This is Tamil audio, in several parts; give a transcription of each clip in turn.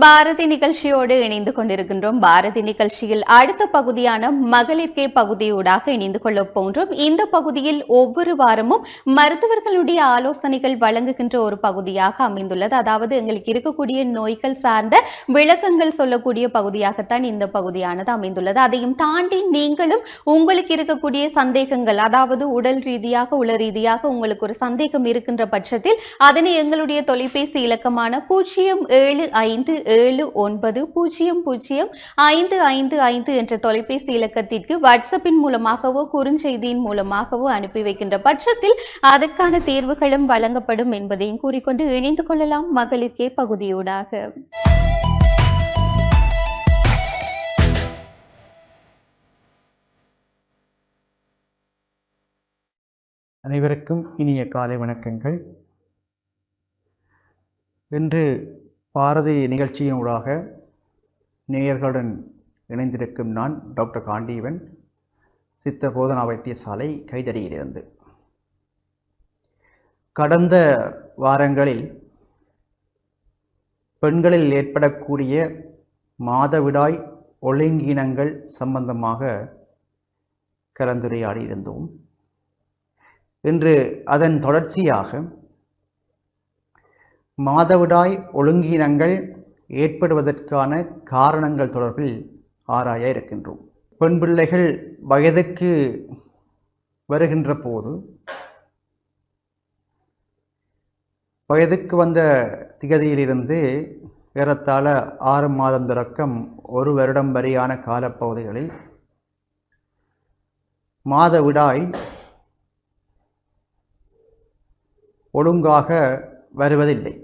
பாரதி நிகழ்ச்சியோடு இணைந்து கொண்டிருக்கின்றோம். பாரதி நிகழ்ச்சியில் அடுத்த பகுதியான மகளிர்கே பகுதியூடாக இணைந்து கொள்ள போன்றோம். இந்த பகுதியில் ஒவ்வொரு வாரமும் மருத்துவர்களுடைய ஆலோசனைகள் வழங்குகின்ற ஒரு பகுதியாக அமைந்துள்ளது. அதாவது எங்களுக்கு இருக்கக்கூடிய நோய்கள் சார்ந்த விளக்கங்கள் சொல்லக்கூடிய பகுதியாகத்தான் இந்த பகுதியானது அமைந்துள்ளது. அதையும் தாண்டி நீங்களும் உங்களுக்கு இருக்கக்கூடிய சந்தேகங்கள், அதாவது உடல் ரீதியாக உள ரீதியாக உங்களுக்கு ஒரு சந்தேகம் இருக்கின்ற பட்சத்தில் அதனை எங்களுடைய தொலைபேசி இலக்கமான 0757900555 என்ற தொலைபேசி இலக்கத்திற்கு வாட்ஸ்அப்பின் மூலமாகவோ குறுஞ்செய்தியின் மூலமாகவோ அனுப்பி வைக்கின்ற பட்சத்தில் அதற்கான தேர்வுகளும் வழங்கப்படும் என்பதையும் கூறிக்கொண்டு இணைந்து கொள்ளலாம் மகளிர்கே பகுதியூடாக. அனைவருக்கும் இனிய காலை வணக்கங்கள். இன்று பாரதி நிகழ்ச்சியினூடாக நேயர்களுடன் இணைந்திருக்கும் நான் டாக்டர் காண்டீவன், சித்த போதனா வைத்தியசாலை கைதடியிலிருந்து. கடந்த வாரங்களில் பெண்களில் ஏற்படக்கூடிய மாதவிடாய் ஒழுங்கீனங்கள் சம்பந்தமாக கலந்துரையாடி இருந்தோம். இன்று அதன் தொடர்ச்சியாக மாதவிடாய் ஒழுங்கீனங்கள் ஏற்படுவதற்கான காரணங்கள் தொடர்பில் ஆராய இருக்கின்றோம். பெண் பிள்ளைகள் வயதுக்கு வருகின்ற போது வயதுக்கு வந்த திகதியிலிருந்து ஏறத்தாழ 6 மாதம் தொடக்கம் 1 வருடம் வரையான காலப்பகுதிகளில் மாதவிடாய் ஒழுங்காக வருவதில்லை.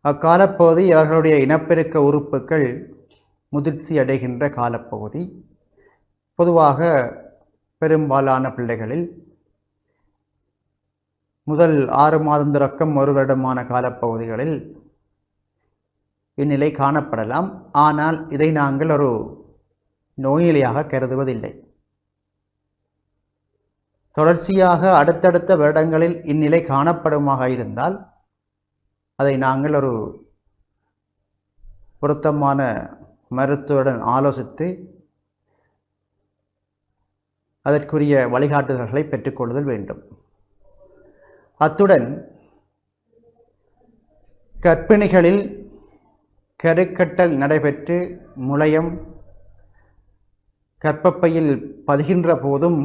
அக்காலப்பகுதி அவர்களுடைய இனப்பெருக்க உறுப்புகள் முதிர்ச்சி அடைகின்ற காலப்பகுதி. பொதுவாக பெரும்பாலான பிள்ளைகளில் முதல் 6 மாதம் தொடக்கம் 1 வருடமான காலப்பகுதிகளில் இந்நிலை காணப்படலாம். ஆனால் இதை நாங்கள் ஒரு நோய்நிலையாக கருதுவதில்லை. தொடர்ச்சியாக அடுத்தடுத்த வருடங்களில் இந்நிலை காணப்படுமாக இருந்தால் அதை நாங்கள் ஒரு பொருத்தமான மருத்துவருடன் ஆலோசித்து அதற்குரிய வழிகாட்டுதல்களை பெற்றுக்கொள்ளுதல் வேண்டும். அத்துடன் கர்ப்பிணிகளில் கருக்கட்டல் நடைபெற்று முளையம் கர்ப்பப்பையில் பதிகின்ற போதும்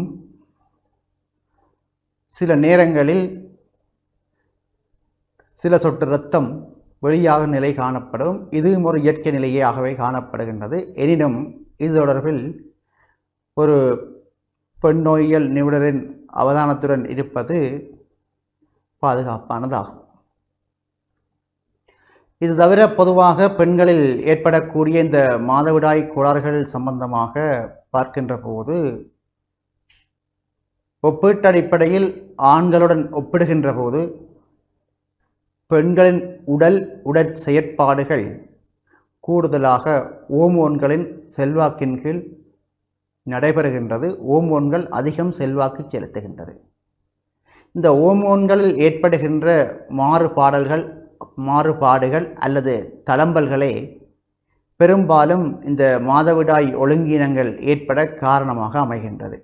சில நேரங்களில் சில சொட்டு இரத்தம் வெளியாகும் நிலை காணப்படும். இதுவும் ஒரு இயற்கை நிலையாகவே காணப்படுகின்றது. எனினும் இது தொடர்பில் ஒரு பெண் நோயியல் நிபுணரின் அவதானத்துடன் இருப்பது பாதுகாப்பானதாகும். இது தவிர பொதுவாக பெண்களில் ஏற்படக்கூடிய இந்த மாதவிடாய் கோளாறுகள் சம்பந்தமாக பார்க்கின்ற போது ஒப்பீட்டடிப்படையில் ஆண்களுடன் ஒப்பிடுகின்ற போது பெண்களின் உடற் செயற்பாடுகள் கூடுதலாக ஓமோன்களின் செல்வாக்கின் கீழ் நடைபெறுகின்றது. ஓமோன்கள் அதிகம் செல்வாக்கு செலுத்துகின்றது. இந்த ஓமோன்களில் ஏற்படுகின்ற மாறுபாடுகள் அல்லது தளம்பல்களே பெரும்பாலும் இந்த மாதவிடாய் ஒழுங்கீனங்கள் ஏற்பட காரணமாக அமைகின்றது.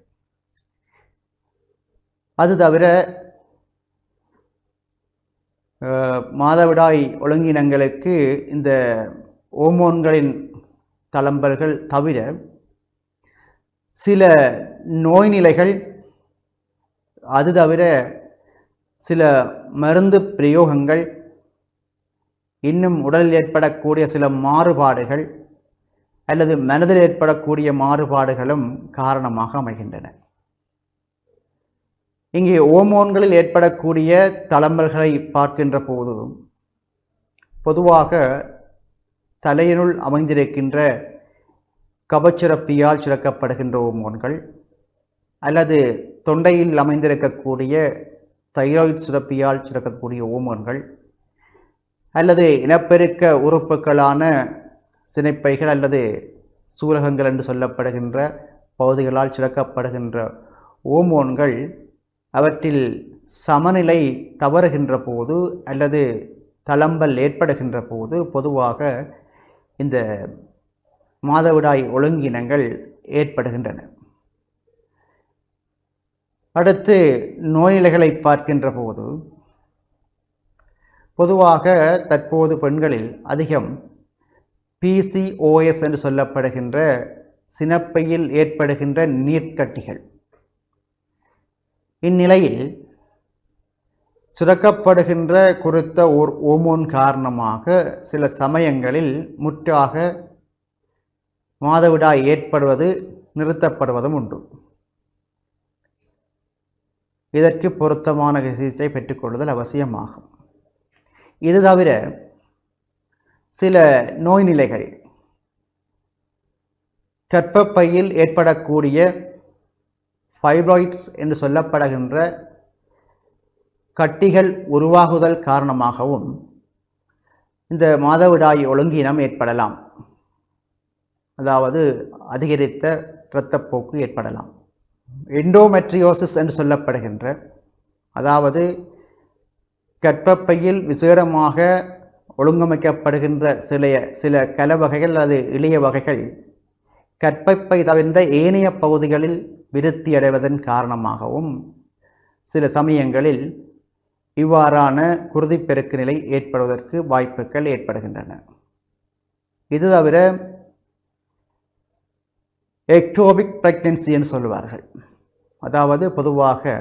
அது தவிர மாதவிடாய் ஒழுங்கீனங்களுக்கு இந்த ஹோமோன்களின் தளம்பல்கள் தவிர சில நோய்நிலைகள், அது தவிர சில மருந்து பிரயோகங்கள், இன்னும் உடலில் ஏற்படக்கூடிய சில மாறுபாடுகள் அல்லது மனதில் ஏற்படக்கூடிய மாறுபாடுகளும் காரணமாக அமைகின்றன. இங்கே ஹோமோன்களில் ஏற்படக்கூடிய தளம்பல்களை பார்க்கின்ற போது பொதுவாக தலையினுள் அமைந்திருக்கின்ற கபச்சுரப்பியால் சுரக்கப்படுகின்ற ஹோமோன்கள் அல்லது தொண்டையில் அமைந்திருக்கக்கூடிய தைராய்டு சுரப்பியால் சுரக்கக்கூடிய ஹோமோன்கள் அல்லது இனப்பெருக்க உறுப்புகளான சினைப்பைகள் அல்லது சூலகங்கள் என்று சொல்லப்படுகின்ற பகுதிகளால் சுரக்கப்படுகின்ற ஹோமோன்கள் அவற்றில் சமநிலை தவறுகின்ற போது அல்லது தளம்பல் ஏற்படுகின்ற போது பொதுவாக இந்த மாதவிடாய் ஒழுங்கினங்கள் ஏற்படுகின்றன. அடுத்து நோய்நிலைகளை பார்க்கின்ற போது பொதுவாக தற்போது பெண்களில் அதிகம் PCOS என்று சொல்லப்படுகின்ற சினப்பையில் ஏற்படுகின்ற நீர்க்கட்டிகள். இந்நிலையில் சுரக்கப்படுகின்ற குறித்த ஓர் ஹோமோன் காரணமாக சில சமயங்களில் முற்றாக மாதவிடாய் ஏற்படுவது நிறுத்தப்படுவதும் உண்டு. இதற்கு பொருத்தமான சிகிச்சை பெற்றுக்கொள்ளுதல் அவசியமாகும். இது தவிர சில நோய் நிலைகள் கர்ப்பப்பையில் ஏற்படக்கூடிய ஃபைப்ராய்ட்ஸ் என்று சொல்லப்படுகின்ற கட்டிகள் உருவாகுதல் காரணமாகவும் இந்த மாதவிடாய் ஒழுங்கினம் ஏற்படலாம். அதாவது அதிகரித்த இரத்தப்போக்கு ஏற்படலாம். எண்டோமெட்ரியோசிஸ் என்று சொல்லப்படுகின்ற, அதாவது கர்ப்பப்பையில் விசேடமாக ஒழுங்கமைக்கப்படுகின்ற சில கலவகைகள் அல்லது இளைய வகைகள் கர்ப்பப்பை தவிர்ந்த ஏனைய பகுதிகளில் விருத்தி அடைவதன் காரணமாகவும் சில சமயங்களில் இவ்வாறான குருதிப்பெருக்கு நிலை ஏற்படுவதற்கு வாய்ப்புகள் ஏற்படுகின்றன. இது தவிர எக்டோபிக் பிரெக்னன்சி என்று சொல்வார்கள். அதாவது பொதுவாக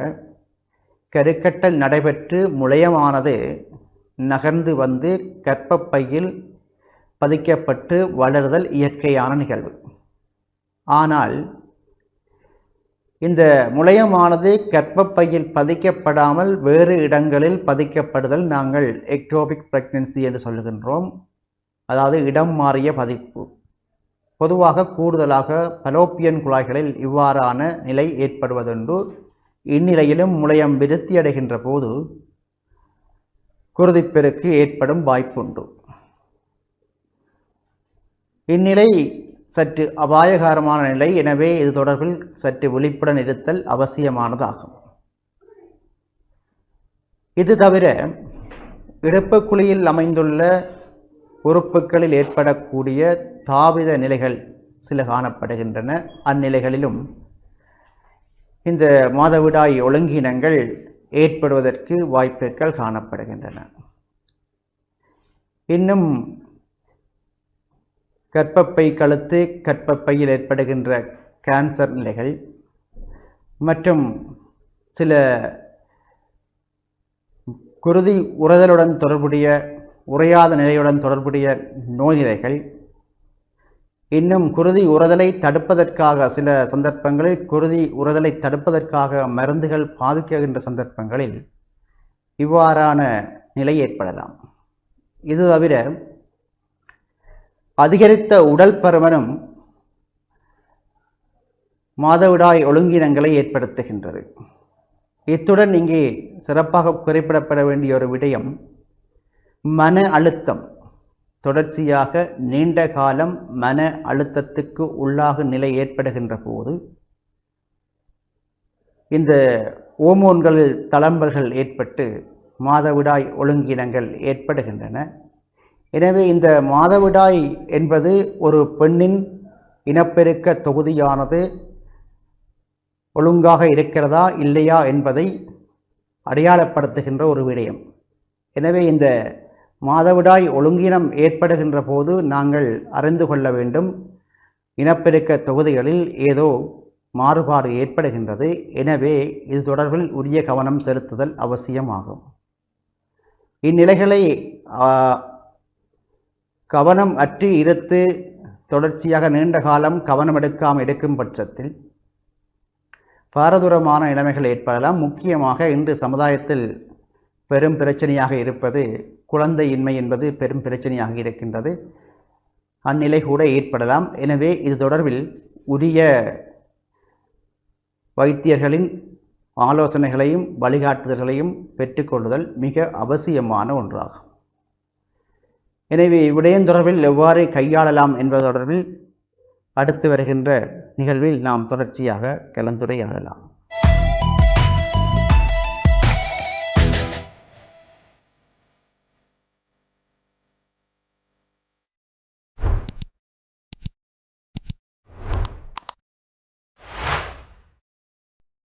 கருக்கட்டல் நடைபெற்று முளையமானது நகர்ந்து வந்து கர்ப்பப்பையில் பதிக்கப்பட்டு வளருதல் இயற்கையான நிகழ்வு. ஆனால் இந்த முளையமானது கர்ப்பப்பையில் பதிக்கப்படாமல் வேறு இடங்களில் பதிக்கப்படுதல் நாங்கள் எக்டோபிக் பிரெக்னன்சி என்று சொல்லுகின்றோம். அதாவது இடம் மாறிய பதிப்பு. பொதுவாக கூடுதலாக பலோப்பியன் குழாய்களில் இவ்வாறான நிலை ஏற்படுவதுண்டு. இந்நிலையிலும் முளையம் விருத்தி அடைகின்ற போது குருதிப்பெருக்கு ஏற்படும் வாய்ப்புண்டு. இந்நிலை சற்று அபாயகரமான நிலை. எனவே இது தொடர்பில் சற்று விழிப்புடன் இருத்தல் அவசியமானதாகும். இது தவிர இடுப்புக்குழியில் அமைந்துள்ள உறுப்புகளில் ஏற்படக்கூடிய தாவித நிலைகள் சில காணப்படுகின்றன. அந்நிலைகளிலும் இந்த மாதவிடாய் ஒழுங்கினங்கள் ஏற்படுவதற்கு வாய்ப்புகள் காணப்படுகின்றன. இன்னும் கர்ப்பப்பை கழுத்து, கர்ப்பப்பையில் ஏற்படுகின்ற கேன்சர் நிலைகள் மற்றும் சில குருதி உறைதலுடன் தொடர்புடைய உறையாத நிலையுடன் தொடர்புடைய நோய் நிலைகள், இன்னும் குருதி உறைதலை தடுப்பதற்காக சில சந்தர்ப்பங்களில் குருதி உறைதலை தடுப்பதற்காக மருந்துகள் பாதிக்கின்ற சந்தர்ப்பங்களில் இவ்வாறான நிலை ஏற்படலாம். இது தவிர அதிகரித்த உடல் பருமனும் மாதவிடாய் ஒழுங்கினங்களை ஏற்படுத்துகின்றது. இத்துடன் இங்கே சிறப்பாக குறிப்பிடப்பட வேண்டிய ஒரு விடயம், மன அழுத்தம். தொடர்ச்சியாக நீண்ட காலம் மன அழுத்தத்துக்கு உள்ளாகும் நிலை ஏற்படுகின்ற போது இந்த ஹோமோன்களில் தளம்பல்கள் ஏற்பட்டு மாதவிடாய் ஒழுங்கினங்கள் ஏற்படுகின்றன. எனவே இந்த மாதவிடாய் என்பது ஒரு பெண்ணின் இனப்பெருக்க தொகுதியானது ஒழுங்காக இருக்கிறதா இல்லையா என்பதை அடையாளப்படுத்துகின்ற ஒரு விடயம். எனவே இந்த மாதவிடாய் ஒழுங்கினம் ஏற்படுகின்ற போது நாங்கள் அறிந்து கொள்ள வேண்டும், இனப்பெருக்க தொகுதிகளில் ஏதோ மாறுபாடு ஏற்படுகின்றது. எனவே இது தொடர்பில் உரிய கவனம் செலுத்துதல் அவசியமாகும். இந்நிலைகளை கவனம் அற்று இருத்து தொடர்ச்சியாக நீண்ட காலம் கவனம் எடுக்காமல் எடுக்கும் பட்சத்தில் பாரதூரமான நிலைமைகள் ஏற்படலாம். முக்கியமாக இன்று சமுதாயத்தில் பெரும் பிரச்சனையாக இருப்பது குழந்தையின்மை என்பது பெரும் பிரச்சனையாக இருக்கின்றது. அந்நிலை கூட ஏற்படலாம். எனவே இது தொடர்பில் உரிய வைத்தியர்களின் ஆலோசனைகளையும் வழிகாட்டுதல்களையும் பெற்றுக்கொள்ளுதல் மிக அவசியமான ஒன்றாகும். எனவே இவ்விடயம் தொடர்பில் எவ்வாறு கையாளலாம் என்பது தொடர்பில் அடுத்து வருகின்ற நிகழ்வில் நாம் தொடர்ச்சியாக கலந்துரையாடலாம்.